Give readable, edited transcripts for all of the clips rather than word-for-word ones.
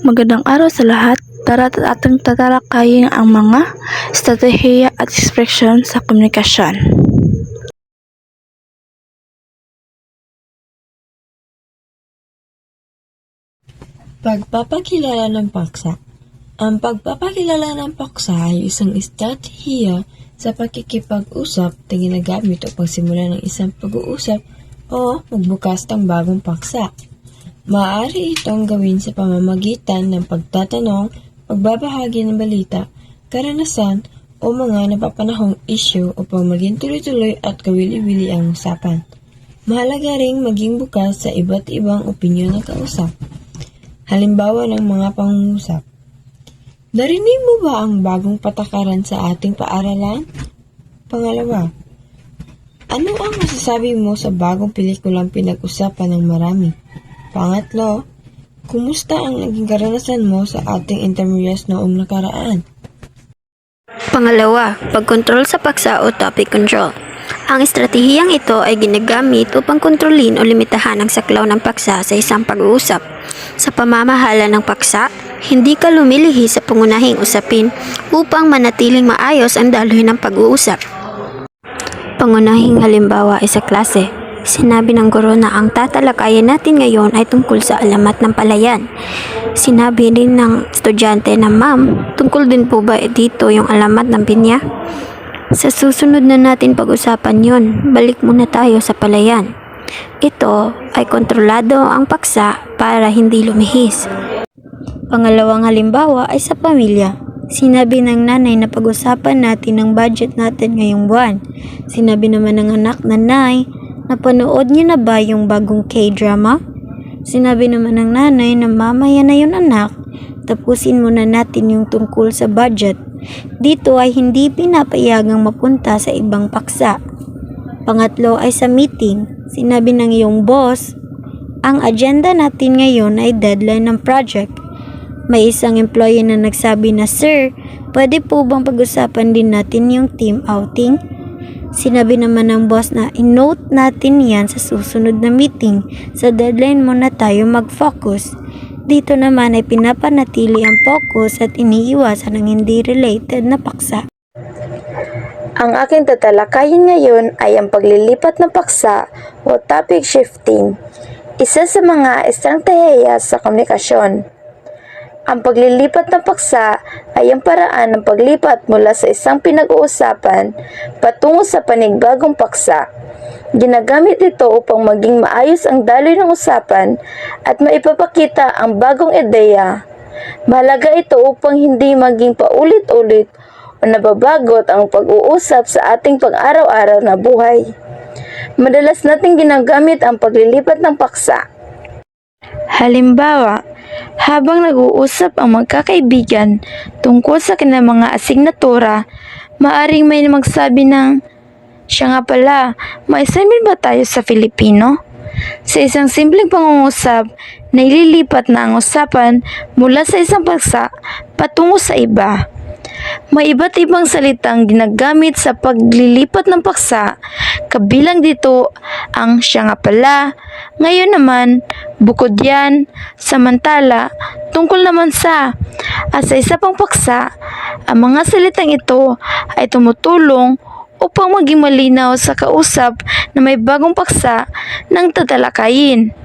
Magandang araw sa lahat. Tara at ating tatalakayin ang mga estratehiya at ekspresyon sa komunikasyon. Pagpapakilala ng paksa. Ang pagpapakilala ng paksa ay isang estratehiya sa pakikipag-usap na ginagamit upang simulan ng isang pag-uusap o magbukas ng bagong paksa. Maaari itong gawin sa pamamagitan ng pagtatanong, pagbabahagi ng balita, karanasan o mga napapanahong issue upang maging tuloy-tuloy at kawili-wili ang usapan. Mahalaga ring maging bukas sa iba't ibang opinyon ng kausap. Halimbawa ng mga pangungusap. Narinig mo ba ang bagong patakaran sa ating paaralan? Pangalawa, ano ang masasabi mo sa bagong pelikulang pinag-usapan ng marami? Pangatlo, kumusta ang naging karanasan mo sa ating intermediaries noong nakaraan? Pangalawa, pagkontrol sa paksa o topic control. Ang estratehiyang ito ay ginagamit upang kontrolin o limitahan ang saklaw ng paksa sa isang pag-uusap. Sa pamamahala ng paksa, hindi ka lumilihi sa pangunahing usapin upang manatiling maayos ang daloy ng pag-uusap. Pangunahing halimbawa ay sa klase. Sinabi ng guro na ang tatalakayin natin ngayon ay tungkol sa alamat ng palayan. Sinabi rin ng estudyante na, "Ma'am, tungkol din po ba dito yung alamat ng pinya?" Sa susunod na natin pag-usapan yon, balik muna tayo sa palayan. Ito ay kontrolado ang paksa para hindi lumihis. Pangalawang halimbawa ay sa pamilya. Sinabi ng nanay na pag-usapan natin ang budget natin ngayong buwan. Sinabi naman ng anak na, "Nay, napanood niyo na ba yung bagong K-drama?" Sinabi naman ng nanay na, "Mamaya na yun anak, tapusin muna natin yung tungkol sa budget." Dito ay hindi pinapayagang mapunta sa ibang paksa. Pangatlo ay sa meeting. Sinabi ng iyong boss, "Ang agenda natin ngayon ay deadline ng project." May isang employee na nagsabi na, "Sir, pwede po bang pag-usapan din natin yung team outing?" Sinabi naman ng boss na, "I-note natin yan sa susunod na meeting. Sa deadline muna tayo mag-focus." Dito naman ay pinapanatili ang focus at iniiwasan ang hindi related na paksa. Ang aking tatalakayin ngayon ay ang paglilipat ng paksa o topic shifting, isa sa mga estratehiya sa komunikasyon. Ang paglilipat ng paksa ay ang paraan ng paglipat mula sa isang pinag-uusapan patungo sa panibagong paksa. Ginagamit ito upang maging maayos ang daloy ng usapan at maipapakita ang bagong ideya. Mahalaga ito upang hindi maging paulit-ulit o nababagot ang pag-uusap sa ating pang-araw-araw na buhay. Madalas nating ginagamit ang paglilipat ng paksa. Halimbawa, habang nag-uusap ang magkakaibigan tungkol sa kanilang mga asignatura, maaring may magsabi ng, "Siya nga pala, ma-assignment ba tayo sa Filipino?" Sa isang simpleng pangungusap, naililipat na ang usapan mula sa isang paksa patungo sa iba. May iba't ibang salitang ginagamit sa paglilipat ng paksa, kabilang dito ang "siya nga pala", "ngayon naman", "bukod yan", "samantala", "tungkol naman sa", at sa isa pang paksa. Ang mga salitang ito ay tumutulong upang maging malinaw sa kausap na may bagong paksa ng tatalakayin.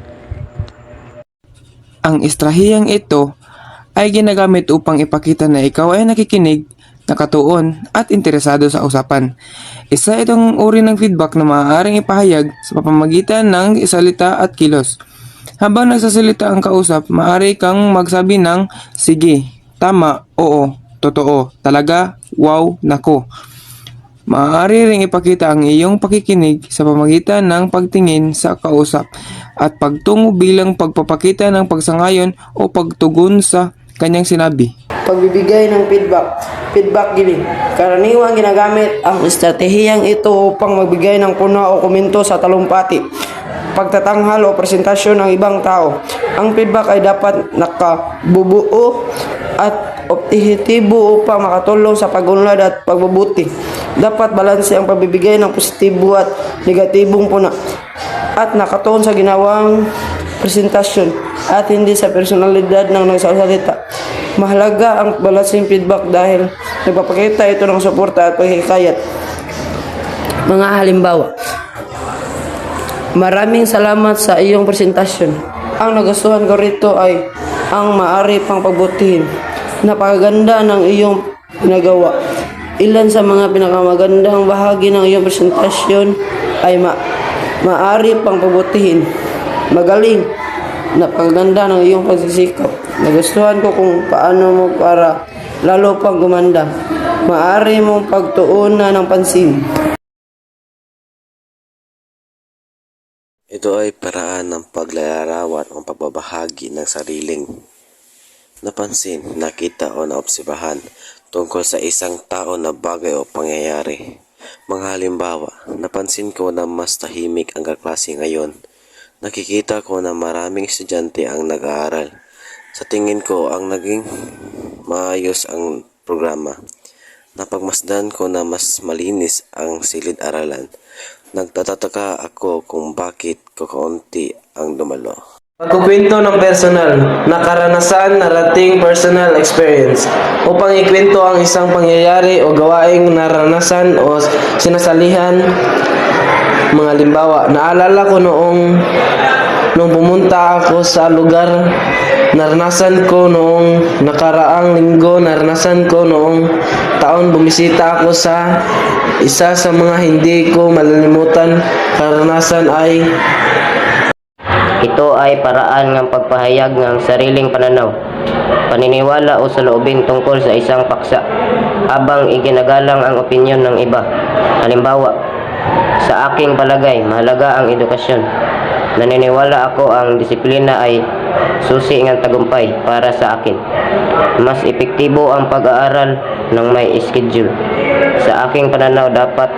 Ang estrahiyang ito ay ginagamit upang ipakita na ikaw ay nakikinig, nakatuon at interesado sa usapan. Isa itong uri ng feedback na maaaring ipahayag sa pamamagitan ng salita at kilos. Habang nagsasalita ang kausap, maaari kang magsabi ng "sige", "tama", "oo", "totoo", "talaga", "wow", "nako". Maaari ring ipakita ang iyong pakikinig sa pamamagitan ng pagtingin sa kausap at pagtungo bilang pagpapakita ng pagsangayon o pagtugon sa kanyang sinabi. Pagbibigay ng feedback giving. Karaniwang ginagamit ang estratehiyang ito upang magbigay ng puna o komento sa talumpati, pagtatanghal o presentasyon ng ibang tao. Ang feedback ay dapat nakabubuo at objektibo upang makatulong sa pag-unlad at pagbubuti. Dapat balanse ang pagbibigay ng positibo at negatibong puna at nakatuon sa ginawang presentasyon at hindi sa personalidad ng nagsasalita. Mahalaga ang balancing feedback dahil nagpapakita ito ng suporta at paghihikayat. Mga halimbawa, maraming salamat sa iyong presentasyon. Ang nagustuhan ko rito ay ang maaari pang pagbutihin. Napakaganda ng iyong ginagawa. Ilan sa mga pinakamagandang bahagi ng iyong presentasyon ay maaari pang pagbutihin. Magaling. Napakaganda ng iyong pagsisikap. Nagustuhan ko kung paano mo para lalo pang gumanda. Maaari mong pagtuunan ng pansin. Ito ay paraan ng paglalarawan o pagbabahagi ng sariling napansin, nakita o naobserbahan tungkol sa isang tao na bagay o pangyayari. Mga halimbawa, napansin ko na mas tahimik ang kaklase ngayon. Nakikita ko na maraming estudyante ang nag-aaral. Sa tingin ko, ang naging maayos ang programa. Napagmasdan ko na mas malinis ang silid-aralan. Nagtatataka ako kung bakit kakaunti ang dumalo. Pagkukwento ng personal, na karanasan, narating personal experience. Upang ikwento ang isang pangyayari o gawaing naranasan o sinasalihan. Mga limbawa, naalala ko nung pumunta ako sa lugar, naranasan ko noong nakaraang linggo, naranasan ko noong taon bumisita ako sa isa sa mga hindi ko malilimutan. Karanasan ay ito ay paraan ng pagpahayag ng sariling pananaw, paniniwala o saloobin tungkol sa isang paksa, habang iginagalang ang opinyon ng iba. Halimbawa, sa aking palagay, mahalaga ang edukasyon. Naniniwala ako ang disiplina ay susi ng tagumpay para sa akin. Mas epektibo ang pag-aaral ng may schedule. Sa aking pananaw, dapat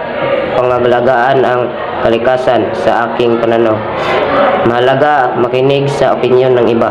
pangalagaan ang kalikasan. Sa aking pananaw, mahalaga makinig sa opinyon ng iba.